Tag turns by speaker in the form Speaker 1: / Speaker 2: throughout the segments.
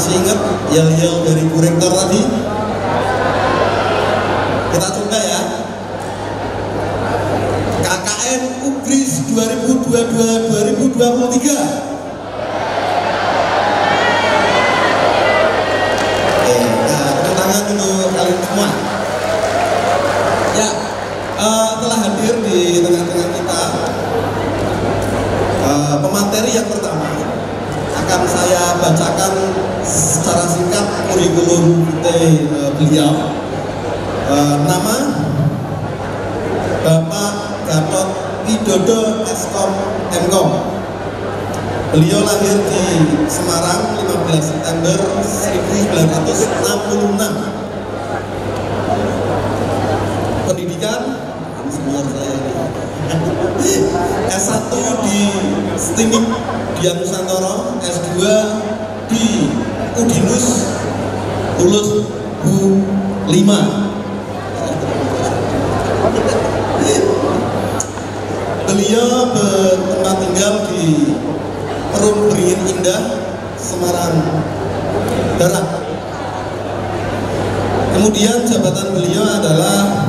Speaker 1: masih ingat yel-yel dari Bu Rektor tadi? Kita coba ya. KKN Ugris 2022-2023. Untuk kalian semua ya, telah hadir di tengah-tengah kita pemateri yang pertama. Akan saya bacakan secara singkat kurikulum vitae beliau. Nama Bapak Gatot Widodo Eskom Mkom. Beliau lahir di Semarang 15 September 1966. Pendidikan semua saya S1 di STIMIK Dian Nusantara, S2 di Udinus, lulus U5. Beliau bertempat tinggal di Perum Beringin Indah, Semarang Barat. Kemudian jabatan beliau adalah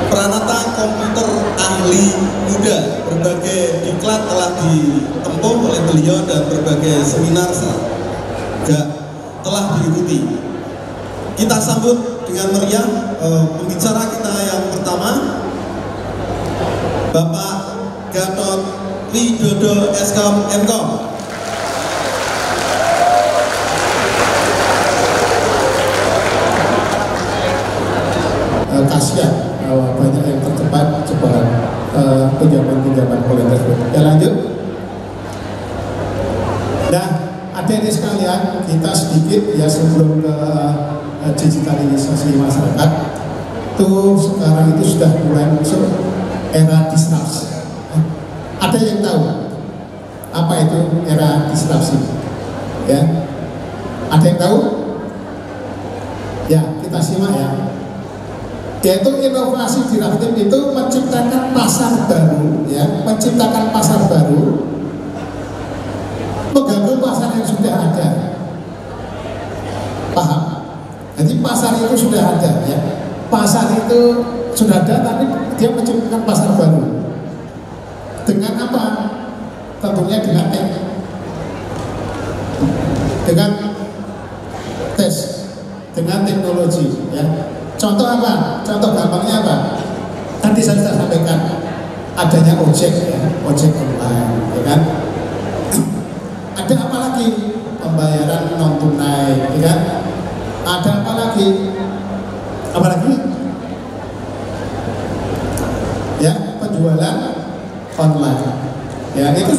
Speaker 1: Pranata Komputer Ahli Muda. Berbagai diklat telah ditempuh oleh beliau dan berbagai seminar juga telah diikuti. Kita sambut dengan meriah pembicara kita yang pertama, Bapak Gatot Widodo Eskom Mkom.
Speaker 2: Kasihan banyak yang terjebak pinjaman-pinjaman politik. Ya, lanjut. Nah, adik-adik sekalian, kita sedikit ya sebelum ke digitalisasi masyarakat itu sekarang itu sudah mulai muncul era disrupsi. Ada yang tahu apa itu era disrupsi? Ya, ada yang tahu? Ya, kita simak ya. Yaitu inovasi disruptif itu menciptakan pasar baru, ya, menciptakan pasar baru, mengganggu pasar yang sudah ada. Paham? Jadi pasar itu sudah ada, ya. Pasar itu sudah ada, tapi dia menciptakan pasar baru. Dengan apa? Tentunya dengan tes, dengan teknologi, ya. Contoh apa? Contoh gampangnya apa? Tadi saya sudah sampaikan adanya ojek, ya, ojek online, ya kan? Ada apa lagi? Pembayaran non tunai, ya kan? Ada apa lagi? Apa lagi? Ya, penjualan online. Ya, itu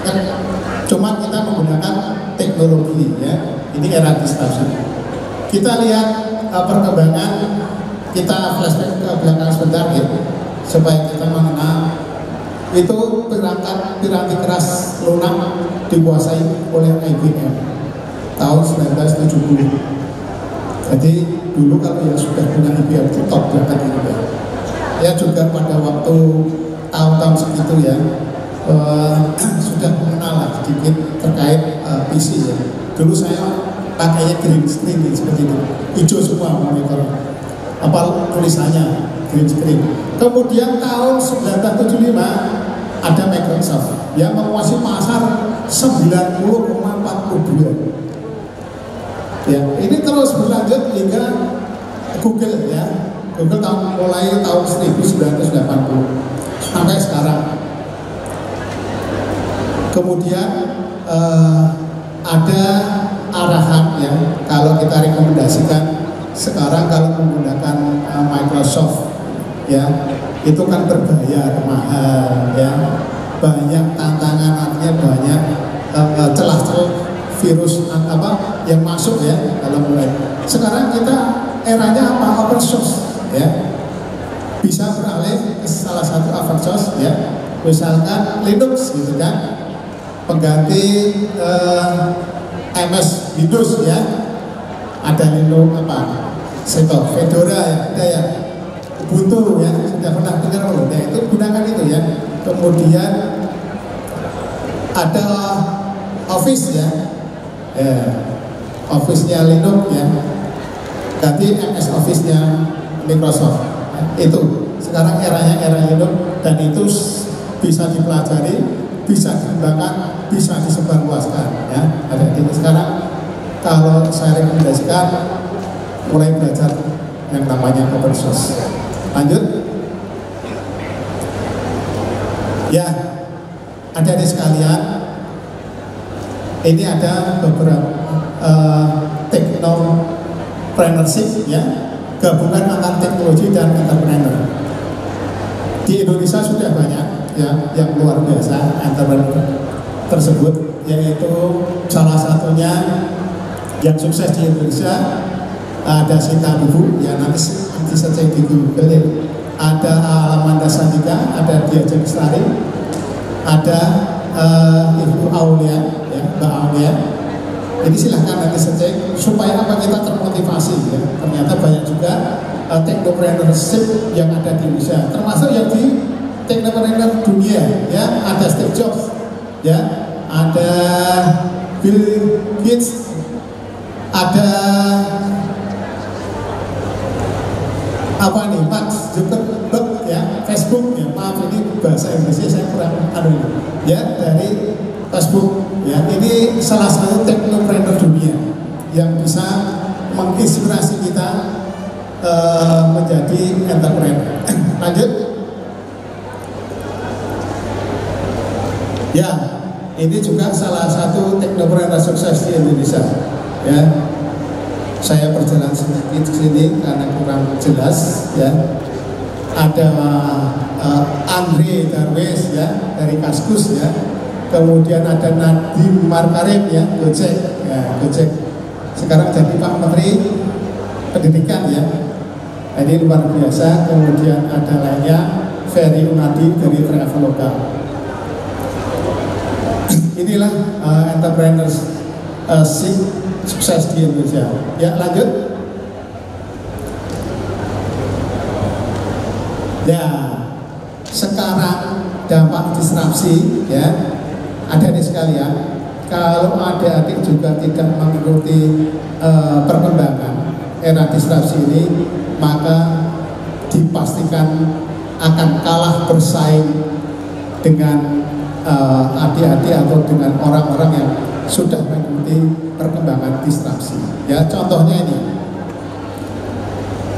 Speaker 2: kan cuma kita menggunakan teknologi, ya. Ini era disrupsi. Kita lihat perkembangan, kita flashback ke belakang sebentar ya, supaya kita mengenal itu perangkat piranti keras lunak dikuasai oleh IBM tahun 1970. Jadi dulu kalau yang sudah punya IBM itu top banget itu ya. Ya juga pada waktu tahun-tahun segitu ya sudah mengenal lah sedikit terkait PC ya. Dulu saya pakainya green screen seperti itu, hijau semua monitor, apa tulisannya green screen. Kemudian tahun 1975 ada Microsoft yang menguasai pasar 90,42. Ya, ini terus berlanjut hingga Google ya. Google mulai tahun 1980 sampai sekarang. Kemudian ada arahan ya, kalau kita rekomendasikan sekarang kalau menggunakan Microsoft ya, itu kan berbayar mahal ya, banyak tantangan, artinya banyak celah-celah virus apa yang masuk ya dalam mulai. Sekarang kita eranya apa? Open source ya, bisa beralih ke salah satu open source ya, misalkan Linux gitu kan, pengganti MS Windows ya, ada Linux apa, Fedora ya, ada ya, Ubuntu ya, sudah pernah dengar belum? Ya itu gunakan itu ya. kemudian ada Office ya, Office-nya Linux ya, ganti MS Office-nya Microsoft. Itu sekarang eranya era Linux, dan itu bisa dipelajari, bisa dikembangkan, bisa disebarluaskan ya. Jadi sekarang kalau saya rekomendasikan mulai belajar yang namanya open source. Lanjut. Ya, adik-adik sekalian, ini ada beberapa technopreneurship ya, gabungan antara teknologi dan entrepreneur. Di Indonesia sudah banyak ya yang luar biasa entrepreneur tersebut, yaitu salah satunya yang sukses di Indonesia ada Sinta Bubu ya, nanti searching di Google ya. Ada Alamanda Sandika, ada Diajeng Lestari, ada Ibu Aulia ya, Mbak Aulia. Jadi silahkan nanti searching supaya apa, kita termotivasi ya. Ternyata banyak juga technopreneurship yang ada di Indonesia, termasuk yang di technopreneur dunia ya. Ada Steve Jobs ya, ada Bill Gates, ada apa nih, Mark Zuckerberg ya, Facebook ya. Maaf ini bahasa Inggrisnya saya kurang ya, dari Facebook ya. Ini salah satu teknopreneur dunia yang bisa menginspirasi kita menjadi entrepreneur. Lanjut. Ya, ini juga salah satu teknopreneur sukses di Indonesia ya. Saya berjalan sedikit ke sini karena kurang jelas ya. Ada Andre Darwis ya dari Kaskus ya. Kemudian ada Nadiem Makarim ya, Gojek ya, Gojek. Sekarang jadi Pak Menteri Pendidikan ya. Ini luar biasa. Kemudian ada lainnya Ferry Unadi dari Traveloka. Inilah entrepreneurs sukses di Indonesia. Ya, lanjut. Ya, sekarang dampak disrupsi ya, adik-adik sekalian, kalau adik-adik juga tidak mengikuti perkembangan era disrupsi ini, maka dipastikan akan kalah bersaing dengan adik-adik atau dengan orang-orang yang sudah mengikuti perkembangan disrupsi. Ya, contohnya ini,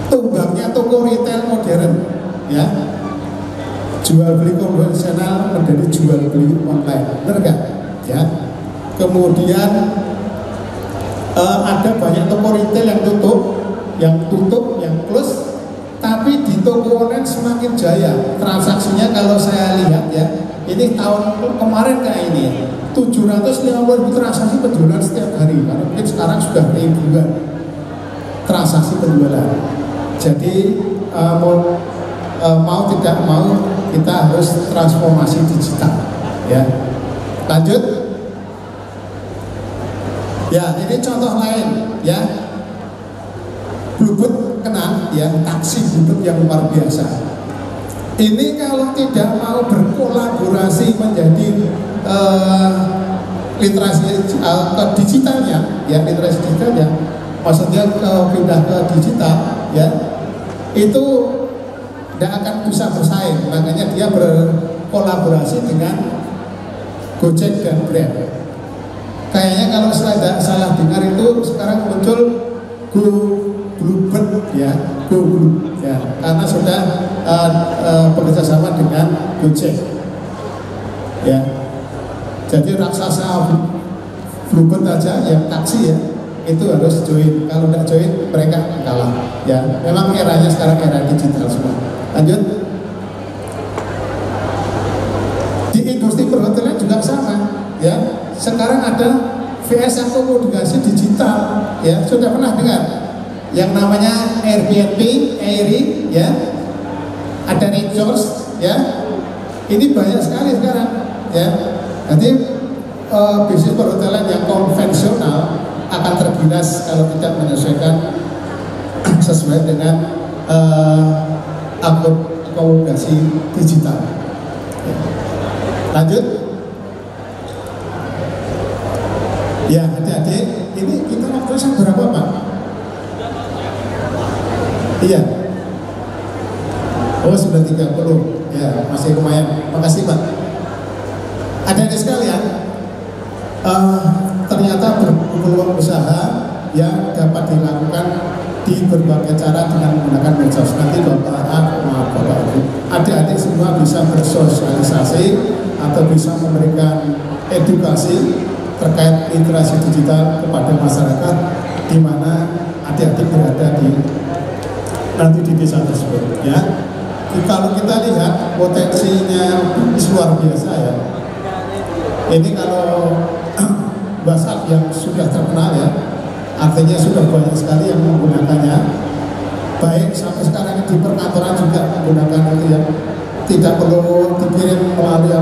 Speaker 2: tumbangnya toko retail modern, ya, jual beli konvensional menjadi jual beli online, benar nggak? Ya, kemudian ada banyak toko retail yang tutup, yang close, tapi di toko online semakin jaya transaksinya. Kalau saya lihat ya, ini tahun kemarin kayak ini 750.000 transaksi penjualan setiap hari, karena mungkin sekarang sudah ribuan transaksi penjualan. Jadi mau tidak mau kita harus transformasi digital ya. Lanjut. Ya, ini contoh lain ya, Bluebird kenal ya, taksi Bluebird yang luar biasa. Ini kalau tidak mau berkolaborasi menjadi literasi ke digitalnya ya, literasi digitalnya, maksudnya pindah ke digital ya, itu tidak akan bisa bersaing. Makanya dia berkolaborasi dengan Gojek dan Grab. Kayaknya kalau saya tidak salah dengar itu sekarang muncul Bluebird ya, Blue ya, karena sudah bekerja sama dengan Gojek ya. Jadi raksasa Bluebird aja yang taksi ya, itu harus join. Kalau tidak join mereka kalah ya. Memang eranya sekarang era digital semua. Lanjut. Di industri perhotelan juga sama ya. Sekarang ada VS akomodasi digital ya. Sudah pernah dengar yang namanya Airbnb, Airy ya, ada Resorts ya. Ini banyak sekali sekarang ya. Nanti bisnis perhotelan yang konvensional akan tergilas kalau tidak menyesuaikan sesuai dengan akomodasi digital. Lanjut. Ya, adik-adik, ini kita waktu berapa Pak? Iya. Oh, sudah 30. Ya, masih lumayan. Makasih Pak. Adik-adik sekalian, ternyata berpeluang usaha yang dapat dilakukan di berbagai cara dengan menggunakan medsos. Nanti Bapak Ibu, adik-adik semua bisa bersosialisasi atau bisa memberikan edukasi terkait literasi digital kepada masyarakat di mana adik-adik berada nanti di desa tersebut. Ya, kalau kita lihat potensinya luar biasa ya. Ini kalau WhatsApp yang sudah terkenal ya, artinya sudah banyak sekali yang menggunakannya. Baik sampai sekarang di perkantoran juga menggunakan itu ya. Tidak perlu dikirim melalui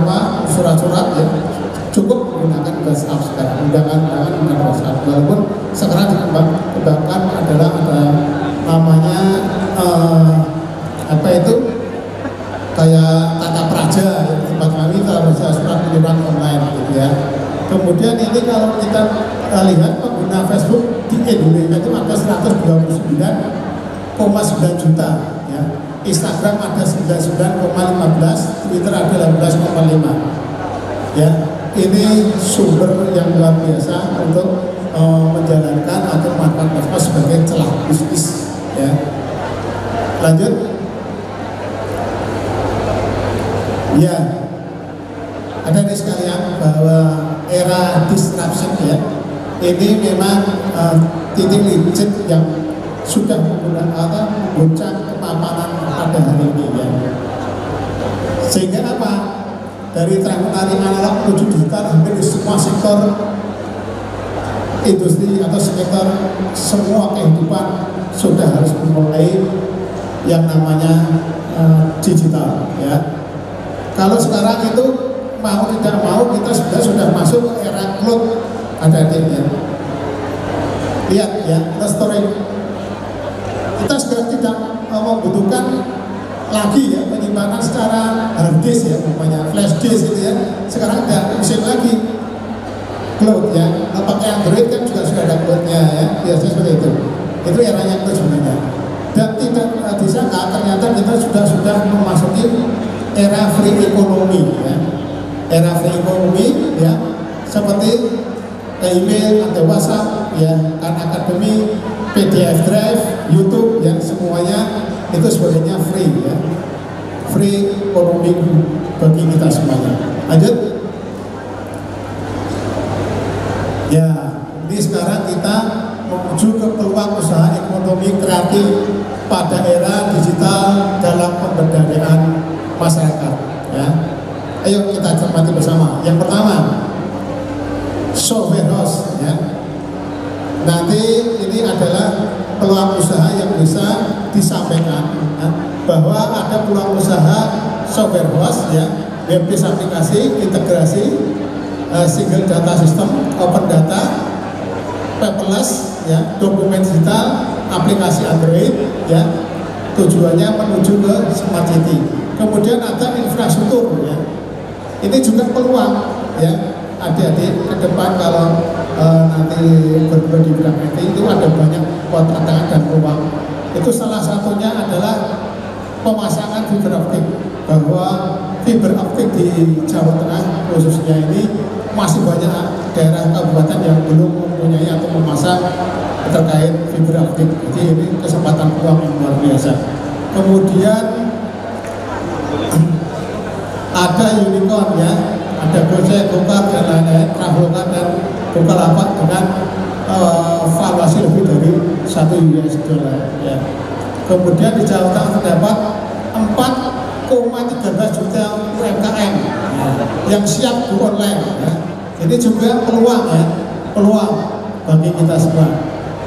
Speaker 2: surat-surat ya. Cukup menggunakan WhatsApp sekarang, undangan WhatsApp. Walaupun sekarang dikembangkan adalah ada namanya kayak tata praja ya, tempat kami kalau bisa surat pengiriman online gitu ya. Kemudian ini kalau kita lihat pengguna Facebook di Indonesia itu ada 129,9 juta ya. Instagram ada 99,15, Twitter ada 18,5 ya. Ini sumber yang luar biasa untuk menjalankan atau memanfaatkan sebagai celah bisnis ya. Lanjut ya, ada nih sekalian bahwa era disruption ya, ini memang titik licin yang sudah menggunakan goncang kemapanan pada hari ini ya. Sehingga apa? Dari transformasi analog menuju digital hampir di semua sektor industri atau sektor semua kehidupan sudah harus memulai yang namanya digital ya. Kalau sekarang itu mau tidak mau kita sudah masuk ke era cloud, adik-adik ya. Lihat ya, restoring kita sudah tidak membutuhkan lagi ya penyimpanan secara hard disk ya, umpamanya flash disk gitu ya. Sekarang tidak musim lagi cloud ya. Nah, pakai Android kan juga sudah ada cloudnya ya, biasanya seperti itu. Itu eranya cloud sebenarnya. Dan tidak disangka ternyata kita sudah memasuki era free economy ya. Era free economy ya, seperti email atau WhatsApp ya, Khan Academy, PDF Drive, YouTube yang semuanya itu sebagainya free ya. Free economy bagi kita semuanya. Lanjut. Ya, ini sekarang kita menuju ke peluang usaha ekonomi kreatif pada era digital dalam pemberdayaan masyarakat ya. Ayo kita cermati bersama. Yang pertama, software house ya. Nanti ini adalah peluang usaha yang bisa disampaikan ya, bahwa ada peluang usaha software house ya, web-based aplikasi, integrasi, single data system, open data, paperless ya, dokumen digital, aplikasi Android ya. Tujuannya menuju ke smart city. Kemudian ada infrastruktur ya. Ini juga peluang ya, adik-adik ke depan kalau nanti bergerak di bidang IT itu ada banyak tantangan dan peluang. Itu salah satunya adalah pemasangan fiber optik, bahwa fiber optik di Jawa Tengah khususnya ini masih banyak daerah kabupaten yang belum mempunyai atau memasang terkait fiber optik. Jadi ini kesempatan peluang yang luar biasa. Kemudian ada unicorn ya, ada Gojek, Gokar dan lain-lain, Traveloka dan Bukalapak dengan valuasi lebih dari 1 US dollar ya. Kemudian di Jawa Tengah terdapat 4,13 juta UMKM ya, yang siap go online ya. Ini juga peluang ya, peluang bagi kita semua.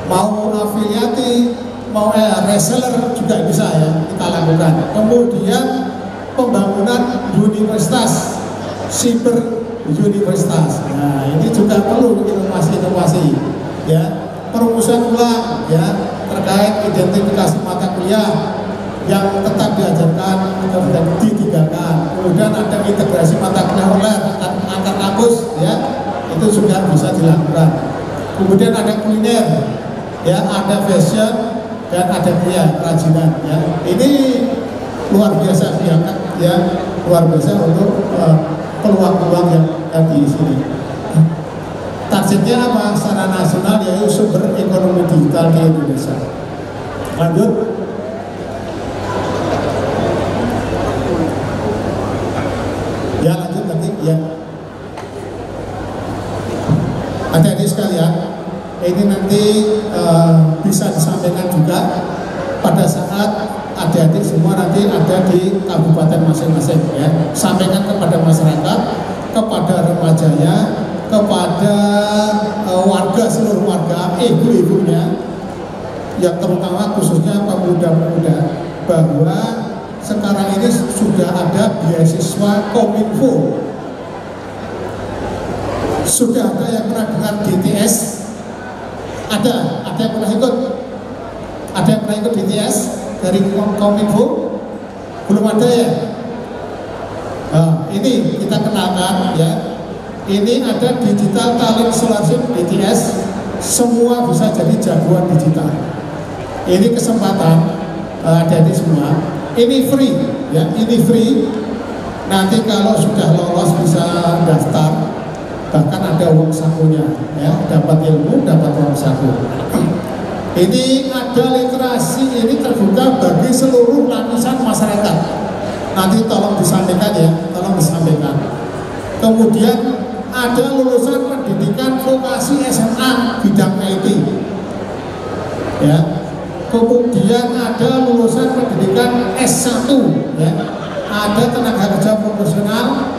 Speaker 2: Mau afiliati, mau reseller juga bisa ya kita lakukan. Kemudian pembangunan universitas, cyber universitas. Nah, ini juga perlu inovasi-inovasi ya. Perumusan ulang ya terkait identifikasi mata kuliah yang tetap diajarkan atau ditinggalkan. Kemudian ada integrasi kemudian ada kuliner, ya, ada fashion, dan ada kerajinan. Ya. Ini luar biasa ya, luar biasa untuk peluang-peluang yang ada di sini. Targetnya apa? Secara nasional yaitu sumber ekonomi digital di Indonesia. Lanjut. Ya, lanjut nanti ya. Adik-adik sekalian, ini nanti bisa disampaikan juga pada saat adik-adik semua nanti ada di kabupaten masing-masing, ya. Sampaikan kepada masyarakat, kepada remajanya, kepada warga, seluruh warga, ibu-ibunya, yang terutama khususnya pemuda-pemuda, bahwa sekarang ini sudah ada beasiswa Kominfo. Sudah ada yang pernah dengar DTS? Ada yang pernah ikut? Ada yang pernah ikut DTS dari Kominfo? Belum ada ya? Nah, ini kita kenalkan ya. Ini ada digital talent scholarship DTS. Semua bisa jadi jagoan digital. Ini kesempatan adik-adik semua. Ini free ya, ini free. Nanti kalau sudah lolos bisa daftar. Bahkan ada uang sakunya, ya, dapat ilmu, dapat uang saku. Ini ada literasi, ini terbuka bagi seluruh lapisan masyarakat. Nanti tolong disampaikan ya, tolong disampaikan. Kemudian ada lulusan pendidikan vokasi SMA bidang IT, ya. Kemudian ada lulusan pendidikan S1, ya. Ada tenaga kerja profesional,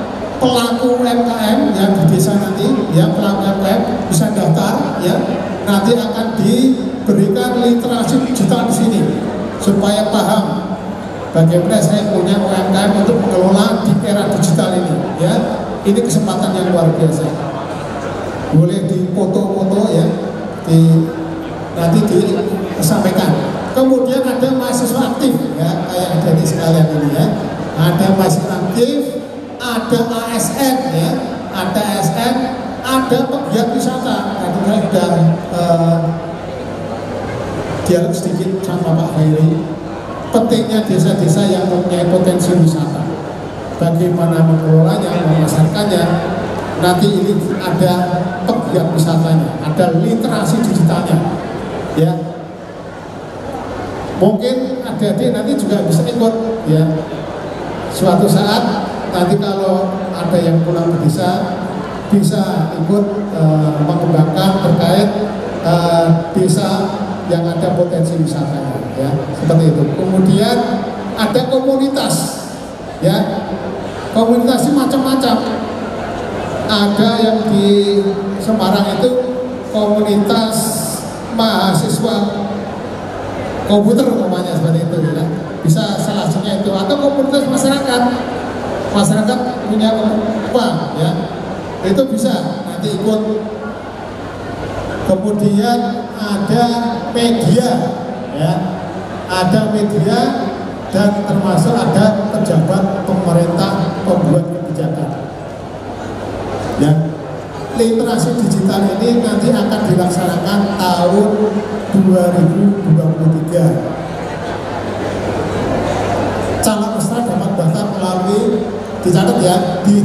Speaker 2: pelaku UMKM yang di desa nanti, ya, pelaku UMKM bisa daftar, ya. Nanti akan diberikan literasi digital di sini supaya paham bagaimana saya punya UMKM untuk mengelola di era digital ini, ya. Ini kesempatan yang luar biasa. Boleh dipoto-foto ya, nanti disampaikan. Kemudian ada mahasiswa aktif, ya, kayak ada di sekalian ini ya. Ada mahasiswa aktif, ada ASN ya, ada ASN, ada pegiat wisata. Tadi saya sudah dialog sedikit sama Pak Khairi. Pentingnya desa-desa yang mempunyai potensi wisata. Bagaimana mengelolanya, memasarkannya. Nanti ini ada pegiat wisatanya, ada literasi digitalnya, ya. Mungkin adik-adik nanti juga bisa ikut, ya. Suatu saat nanti kalau ada yang pulang ke desa bisa ikut mengembangkan terkait desa yang ada potensi wisatanya, ya, seperti itu. Kemudian ada komunitas, ya, komunitasnya macam-macam. Ada yang di Semarang itu komunitas mahasiswa komputer namanya, seperti itu, ya. Bisa salah satunya itu, atau komunitas masyarakat punya apa, ya, itu bisa nanti ikut. Kemudian ada media, ya, ada media dan termasuk ada pejabat pemerintah pembuat kebijakan, ya. Literasi digital ini nanti akan dilaksanakan tahun 2023. Calon peserta dapat daftar melalui, dicatat ya, di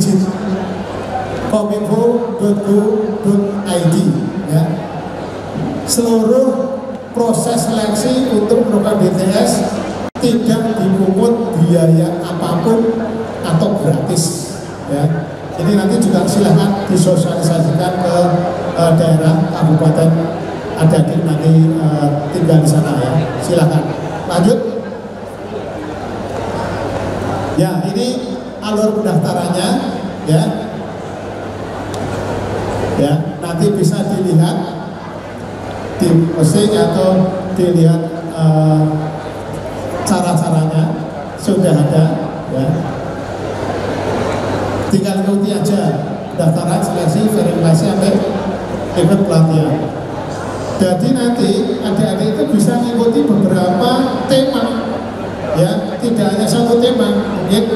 Speaker 2: kominfo.go.id, ya. Seluruh proses seleksi untuk program DTS tidak dipungut biaya apapun atau gratis, ya. Ini nanti juga silahkan disosialisasikan ke daerah kabupaten adik-adik nanti tinggal di sana, ya. Silahkan. Lanjut. Ya, ini alur pendaftarannya, ya. Ya, nanti bisa dilihat di mesin atau dilihat cara-caranya sudah ada, ya. Tinggal ikuti aja pendaftaran, seleksi, verifikasi sampai ikut pelatihan. Jadi nanti adik-adik itu bisa mengikuti beberapa tema, ya, tidak hanya satu tema. Mungkin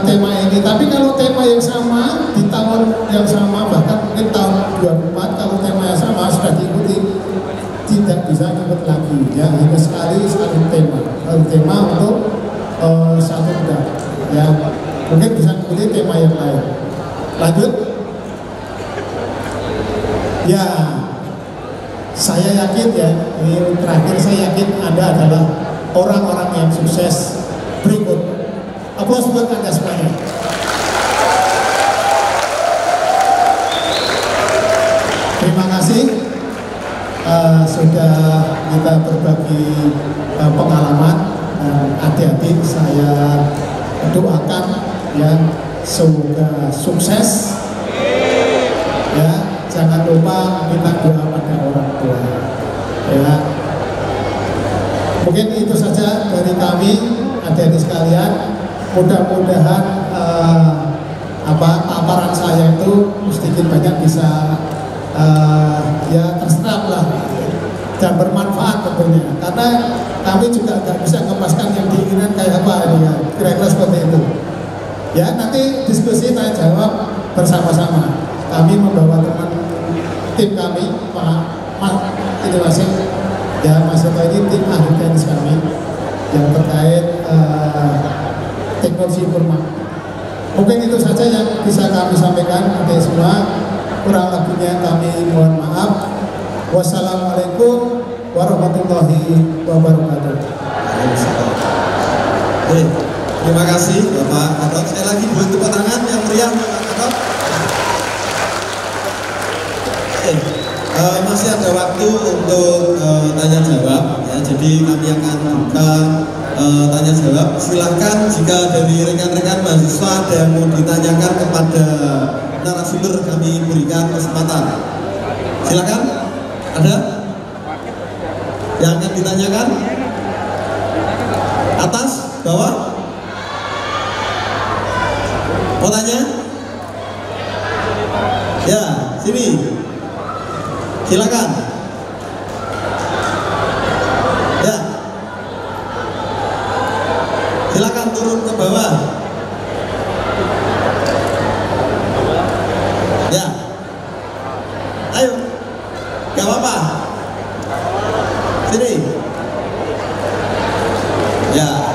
Speaker 2: tema ini. Tapi kalau tema yang sama di tahun yang sama, bahkan mungkin tahun 24, kalau tema yang sama sudah diikuti, tidak bisa ikut lagi. Ya, hanya sekali tema untuk satu bidang. Ya, mungkin bisa pilih tema yang lain. Lanjut. Ya, saya yakin ya, ini terakhir, saya yakin Anda adalah orang-orang yang sukses berikut. Aplaus buat Anda semuanya. Terima kasih sudah kita berbagi pengalaman, dan adik-adik saya doakan ya semoga sukses ya. Jangan lupa minta doa pada orang tua ya. Mungkin itu saja dari kami, adik-adik sekalian. Mudah-mudahan paparan saya itu sedikit banyak bisa ya terserap lah dan bermanfaat tentunya, karena kami juga nggak bisa ngepaskan yang diinginkan kayak apa ini ya, kira-kira seperti itu ya. Nanti diskusi tanya jawab bersama-sama, kami membawa teman tim kami, Mas ini masih ya, Mas Yoto ini tim ahli teknis kami yang terkait teknologi informa. Mungkin itu saja yang bisa kami sampaikan untuk semua. Kurang lebihnya kami mohon maaf. Wassalamualaikum warahmatullahi wabarakatuh.
Speaker 1: Terima kasih Bapak Gatot. Sekali lagi buat tepuk tangan yang meriah Bapak Gatot. Masih ada waktu untuk tanya jawab ya, jadi kami akan buka tanya jawab. Silahkan jika dari rekan-rekan mahasiswa ada yang mau ditanyakan kepada narasumber, kami berikan kesempatan. Silahkan, ada yang akan ditanyakan? Atas, bawah? Mau tanya? Ya, sini. Silakan. Ya. Silakan turun ke bawah. Ya. Ayo. Gak apa-apa. Sini. Ya.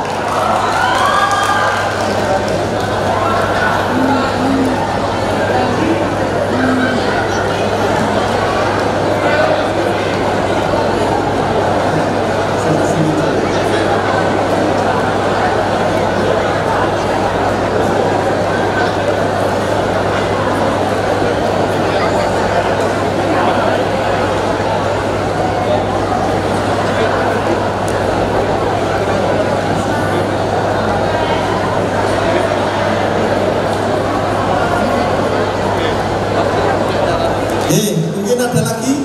Speaker 1: Mungkin ada lagi,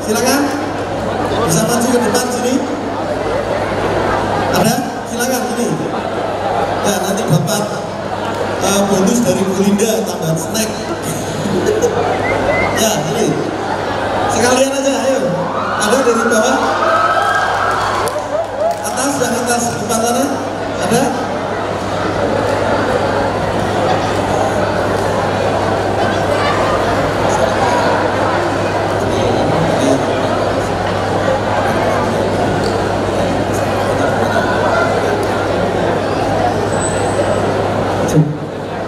Speaker 1: silakan bisa maju ke depan sini. Ada, silakan ini. Ya, nanti dapat bonus dari Bu Linda, tambahan snack. Ya, ini sekalian aja, ayo. Ada dari bawah, atas, yang atas depan sana, ada.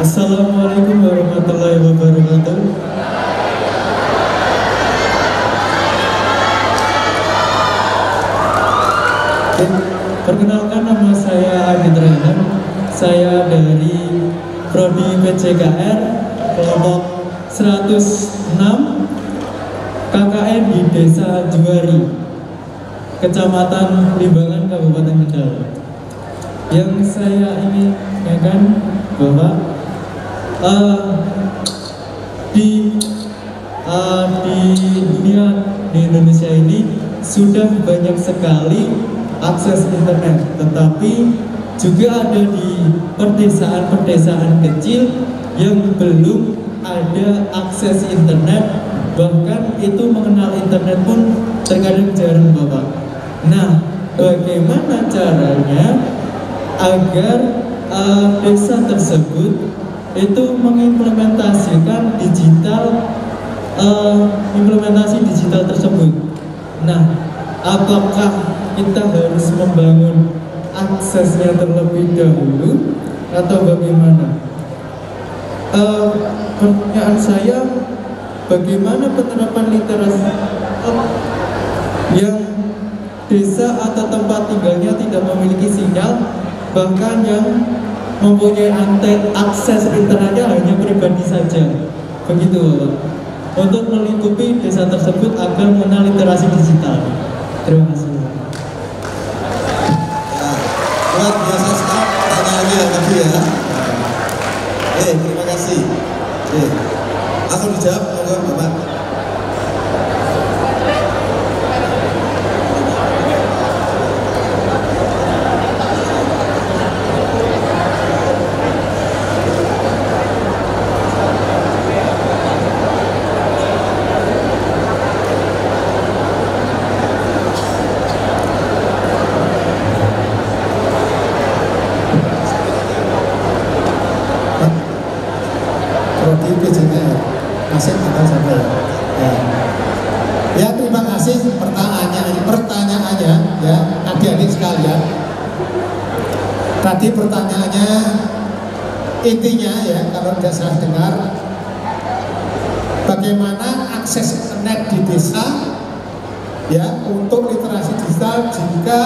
Speaker 3: Assalamualaikum warahmatullahi wabarakatuh. Perkenalkan, nama saya Adit Raihan. Saya dari Prodi PCKR kelompok 106 KKN di Desa Juwari, Kecamatan Limbangan, Kabupaten Kendal. Yang saya ingin tanyakan bahwa di dunia, di Indonesia ini sudah banyak sekali akses internet, tetapi juga ada di pedesaan-pedesaan kecil yang belum ada akses internet, bahkan itu mengenal internet pun terkadang jarang, Bapak. Nah, bagaimana caranya agar desa tersebut itu mengimplementasikan implementasi digital tersebut. Nah, apakah kita harus membangun aksesnya terlebih dahulu atau bagaimana? Pertanyaan saya, bagaimana penerapan literasi yang desa atau tempat tinggalnya tidak memiliki sinyal, bahkan yang mempunyai akses internetnya hanya pribadi saja, begitu Bapak, untuk melingkupi desa tersebut agar mengenal literasi digital. Terima kasih.
Speaker 1: Luar biasa sekali pertanyaannya ya tadi ya. Terima kasih. Langsung dijawab, monggo Bapak.
Speaker 2: Ya, terima kasih pertanyaannya ya adik-adik sekalian. Tadi pertanyaannya intinya ya, kalau tidak salah dengar, bagaimana akses internet di desa ya untuk literasi digital jika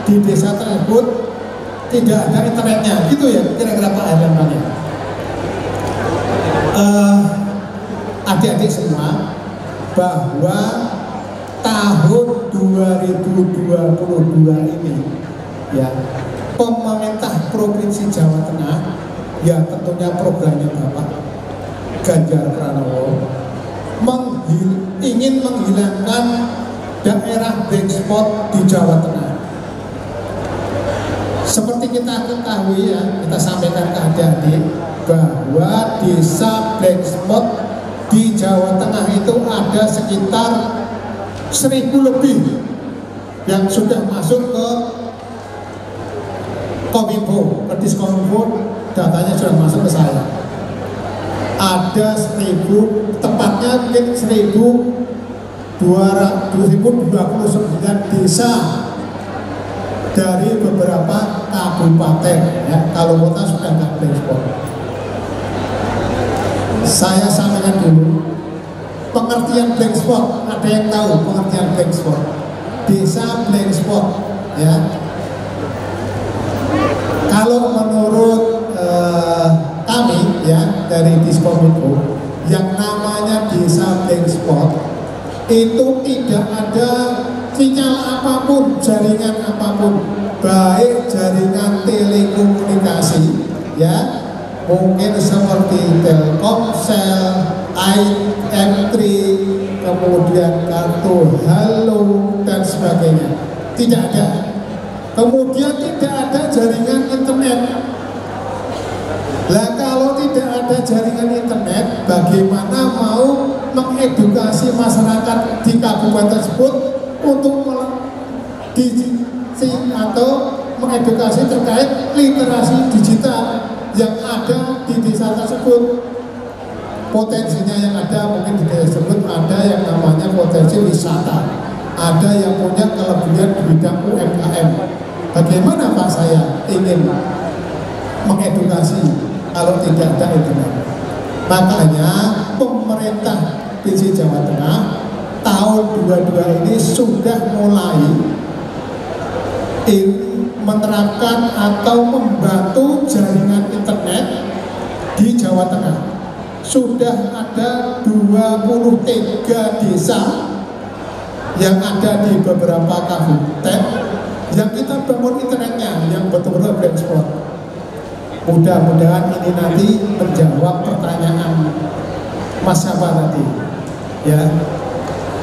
Speaker 2: di desa tersebut tidak ada internetnya, gitu ya kira-kira Pak Herlambang. Adik-adik semua, bahwa tahun 2022 ini ya pemerintah Provinsi Jawa Tengah ya tentunya programnya Bapak Ganjar Pranowo ingin menghilangkan daerah black spot di Jawa Tengah. Seperti kita ketahui ya, kita sampaikan ke adik-adik bahwa desa black spot di Jawa Tengah itu ada sekitar 1.000 lebih yang sudah masuk ke Kominfo, ke Diskominfo, datanya sudah masuk ke saya. Ada 1.000, tepatnya mungkin 1.029 desa dari beberapa kabupaten ya, kalau kota sudah nggak black spot. Saya sampaikan dulu pengertian black spot. Ada yang tahu pengertian black spot? Desa black spot ya. Kalau menurut kami ya dari Diskominfo, yang namanya desa black spot itu tidak ada sinyal apapun, jaringan apapun, baik jaringan telekomunikasi ya, mungkin seperti Telkomsel, IM3, kemudian kartu Halo dan sebagainya, tidak ada. Kemudian tidak ada jaringan internet. Lah kalau tidak ada jaringan internet, bagaimana mau mengedukasi masyarakat di kabupaten tersebut untuk atau mengedukasi terkait literasi digital yang ada di desa tersebut? Potensinya yang ada mungkin di desa tersebut ada yang namanya potensi wisata, ada yang punya kelebihan di bidang UMKM. Bagaimana Pak saya ingin mengedukasi kalau tidak ada internet? Makanya pemerintah Provinsi Jawa Tengah tahun 22 ini sudah mulai menerapkan atau membantu jaringan internet di Jawa Tengah. Sudah ada 23 desa yang ada di beberapa kabupaten yang kita bangun internetnya yang betul-betul black spot. Mudah-mudahan ini nanti menjawab pertanyaan Mas siapa tadi ya,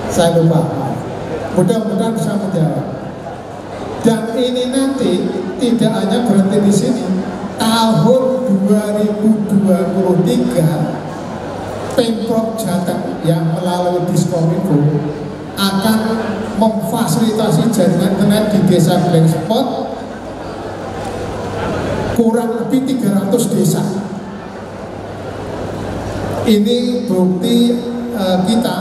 Speaker 2: saya lupa. Mudah-mudahan bisa menjawab. Dan ini nanti tidak hanya berhenti di sini. Tahun 2023 Pemprov Jateng yang melalui Diskominfo akan memfasilitasi jaringan internet di desa black spot kurang lebih 300 desa. Ini bukti kita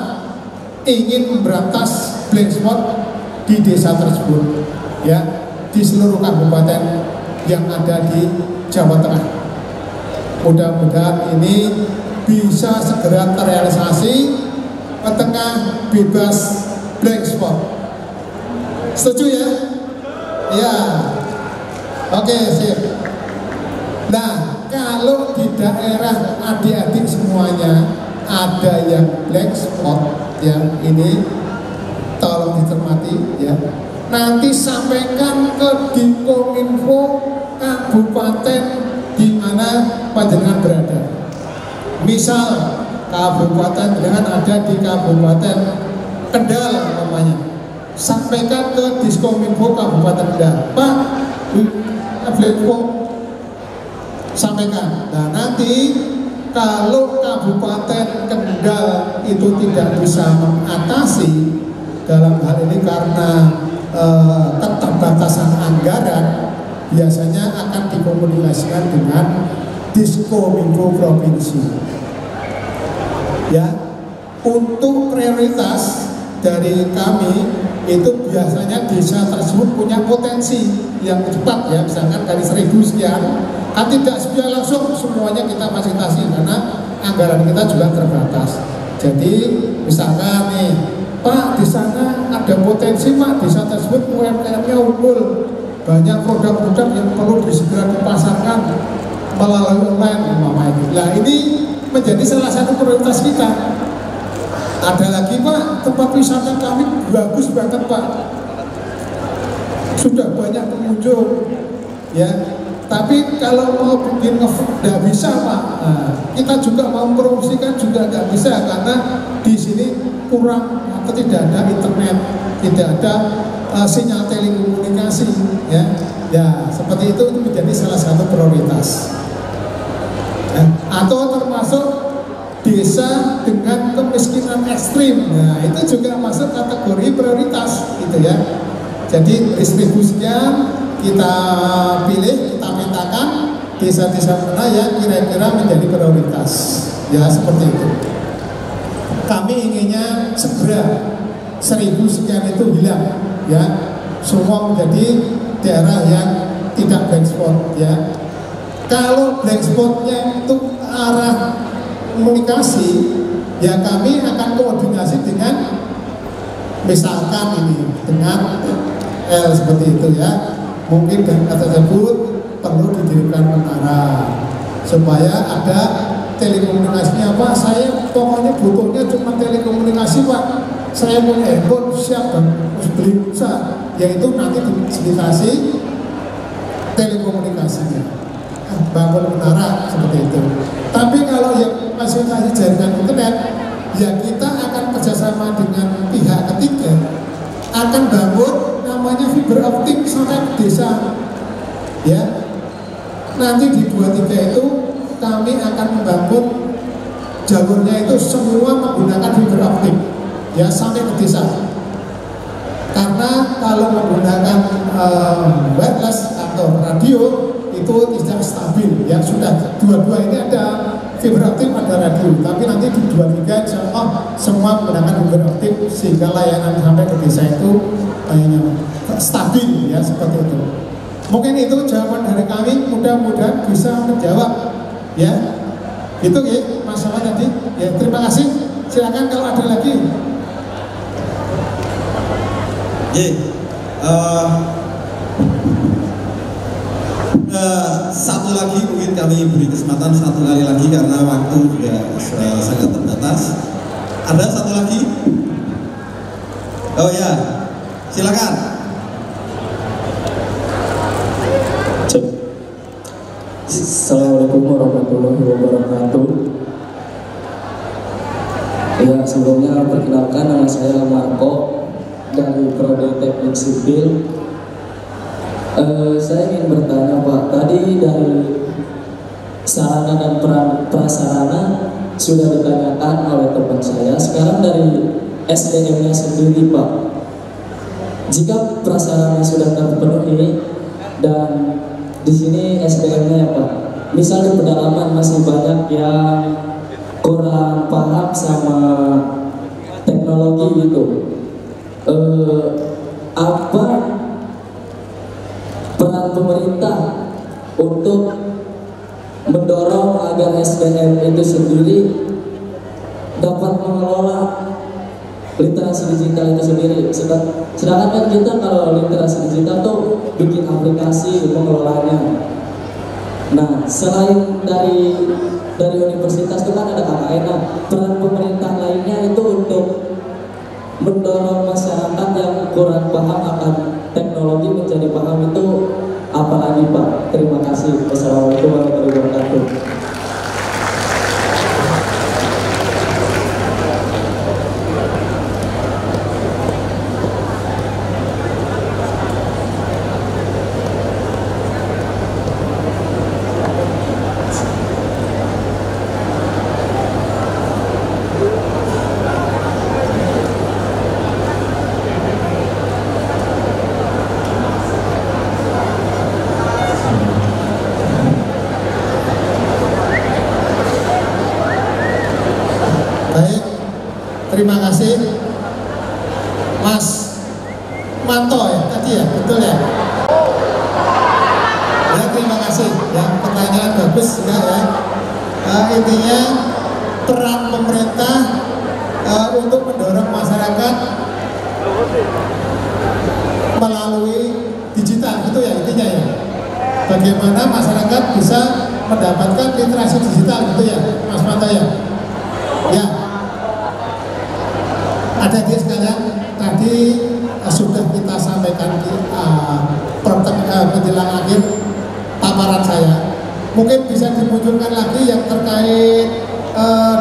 Speaker 2: ingin memberantas blank spot di desa tersebut, ya, di seluruh kabupaten yang ada di Jawa Tengah. Mudah-mudahan ini bisa segera terrealisasi, tengah bebas blank spot. Setuju ya? Ya. Oke, sip. Nah, kalau di daerah adik-adik semuanya ada yang blank spot, yang ini tolong dicermati ya. Nanti sampaikan ke Dinkominfo kabupaten di mana panjenengan berada. Misal kabupaten dengan ada di Kabupaten Kendal namanya, sampaikan ke Diskominfo Kabupaten Kendal, Pak, Info sampaikan. Nah, nanti kalau Kabupaten Kendal itu tidak bisa mengatasi dalam hal ini karena keterbatasan anggaran, biasanya akan dikomunikasikan dengan Diskominfo provinsi. Ya, untuk prioritas dari kami itu biasanya desa tersebut punya potensi yang cepat ya, misalkan dari 1000 sekian, kan tidak sekian langsung semuanya kita fasilitasi karena anggaran kita juga terbatas. Jadi misalkan nih, Pak, di sana ada potensi Pak, desa tersebut UMKM-nya unggul, banyak produk-produk yang perlu segera dipasarkan melalui online umpama ini. Nah, ini menjadi salah satu prioritas kita. Ada lagi Pak, tempat wisata kami bagus banget Pak, sudah banyak pengunjung ya, tapi kalau mau bikin nggak bisa Pak. Nah, kita juga mau mempromosikan juga nggak bisa karena di sini kurang atau tidak ada internet, tidak ada sinyal telekomunikasi ya. Ya seperti itu menjadi salah satu prioritas ya. Atau termasuk desa dengan kemiskinan ekstrim, nah itu juga masuk kategori prioritas gitu ya. Jadi distribusinya kita pilih, kita petakan desa-desa mana yang kira-kira menjadi prioritas ya, seperti itu. Kami inginnya segera 1000 sekian itu hilang ya, semua menjadi daerah yang tidak blank spot ya. Kalau blank spotnya itu arah komunikasi ya, kami akan koordinasi dengan misalkan ini dengan seperti itu ya, mungkin data tersebut perlu didirikan menara supaya ada telekomunikasinya. Pak, saya pokoknya butuhnya cuma telekomunikasi Pak, saya punya handphone siap dan harus beli pulsa, yaitu nanti difasilitasi telekomunikasinya, bangun menara seperti itu. Tapi kalau yang fasilitasi jaringan internet ya, kita akan kerjasama dengan pihak ketiga, akan bangun namanya fiber optik sampai ke desa ya. Nanti di 23 itu kami akan membangun jalurnya itu semua menggunakan fiber optik ya sampai ke desa. Karena kalau menggunakan wireless atau radio itu tidak stabil ya. Sudah dua-dua ini ada fiber optik, ada radio, tapi nanti di 23 insya Allah semua menggunakan fiber optik sehingga layanan sampai ke desa itu stabil ya, seperti itu. Mungkin itu jawaban dari kami, mudah-mudahan bisa menjawab ya. Itu ya masalah tadi ya. Terima kasih, silakan kalau ada lagi.
Speaker 1: Satu lagi mungkin kami beri kesempatan satu kali lagi karena waktu juga sangat terbatas. Ada satu lagi? Oh ya, silakan.
Speaker 4: Assalamualaikum warahmatullahi wabarakatuh. Ya, sebelumnya perkenalkan, nama saya Marco dari Prodi Teknik Sipil. Saya ingin bertanya Pak, tadi dari sarana dan prasarana sudah ditanyakan oleh teman saya. Sekarang dari SDM-nya sendiri Pak, jika prasarana sudah terpenuhi dan di sini SDM-nya ya Pak. Misal di pedalaman masih banyak yang kurang paham sama teknologi gitu. Apa peran pemerintah untuk mendorong agar SDM itu sendiri dapat mengelola literasi digital itu sendiri? Sedangkan kan kita kalau literasi digital tuh bikin aplikasi mengelolanya. Nah, selain dari universitas itu kan ada KKN. Nah, peran pemerintah lainnya itu untuk mendorong masyarakat yang kurang paham akan teknologi menjadi paham itu apa lagi Pak? Terima kasih. Wassalamualaikum warahmatullahi wabarakatuh.
Speaker 2: Baik, terima kasih Mas Manto ya tadi ya, betul ya? Ya, terima kasih ya, pertanyaan bagus juga ya. Intinya peran pemerintah untuk mendorong masyarakat melalui digital, gitu ya intinya ya. Bagaimana masyarakat bisa mendapatkan literasi digital, gitu ya Mas Manto ya? Ya, ada di sekalian tadi sudah kita sampaikan di menjelang akhir paparan saya. Mungkin bisa dimunculkan lagi yang terkait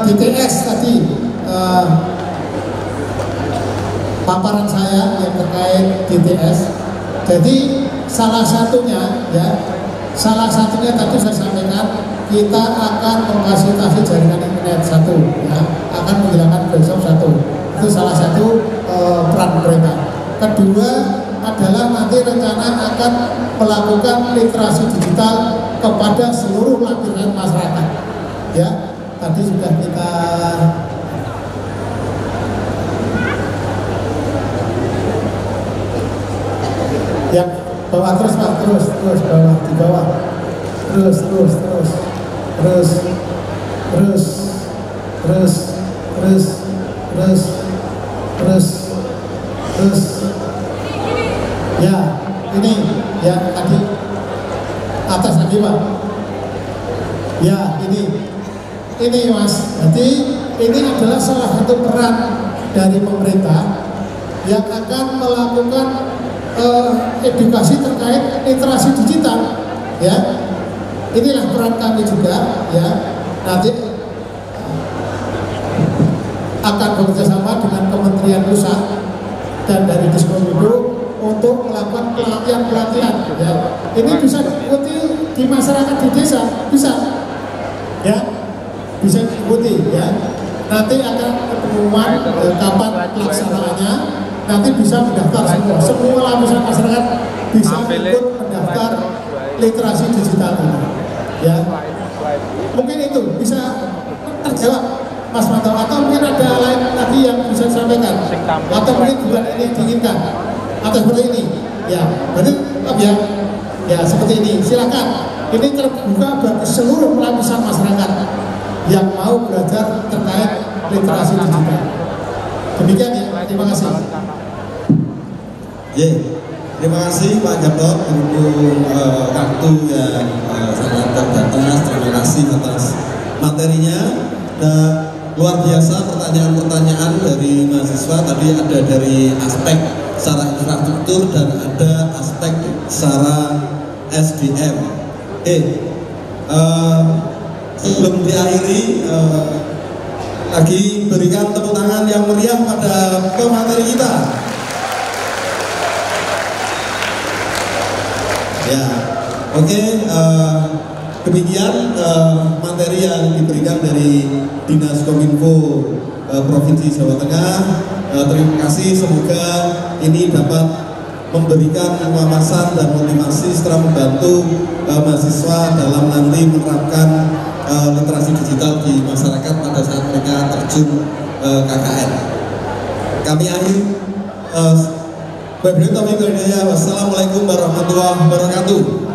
Speaker 2: DTS tadi, paparan saya yang terkait DTS. Jadi salah satunya tadi saya sampaikan, kita akan memfasilitasi jaringan internet satu, ya, akan menghilangkan besok satu. Itu salah satu peran mereka. Kedua adalah nanti rencana akan melakukan literasi digital kepada seluruh lapisan masyarakat. Ya, tadi sudah kita yang bawah terus Pak, terus bawah, di bawah, terus ya, ini ya tadi atas tadi Pak ya, ini Mas. Jadi ini adalah salah satu peran dari pemerintah yang akan melakukan edukasi terkait literasi digital ya. Inilah peran kami juga ya, nanti akan bekerjasama dengan Kementerian Pusat dan dari Diskominfo untuk melakukan pelatihan ya. Ini bisa diikuti di masyarakat di desa, bisa ya, bisa diikuti ya. Nanti akan pengumuman kapan pelaksanaannya, nanti bisa mendaftar semua lapisan masyarakat bisa ikut mendaftar literasi digital ini ya. Mungkin itu bisa terjawab Mas Manto, atau mungkin ada lain lagi yang bisa disampaikan, atau mungkin bukan ini yang diinginkan, atau seperti ini ya. Berarti ya seperti ini, silakan. Ini terbuka bagi seluruh lapisan masyarakat yang mau belajar terkait literasi digital. Demikian ya, terima kasih.
Speaker 1: Terima kasih Pak Gatot untuk waktu yang sangat terbatas. Terima kasih atas materinya. Dan luar biasa pertanyaan-pertanyaan dari mahasiswa. Tadi ada dari aspek secara infrastruktur dan ada aspek secara SDM. Sebelum diakhiri, lagi berikan tepuk tangan yang meriah pada pemateri kita. Ya, oke. Demikian materi yang diberikan dari Dinas Kominfo Provinsi Jawa Tengah. Terima kasih, semoga ini dapat memberikan wawasan dan motivasi setelah membantu mahasiswa dalam nanti menerapkan literasi digital di masyarakat pada saat mereka terjun KKN. Kami akhiri. Wassalamualaikum warahmatullahi wabarakatuh.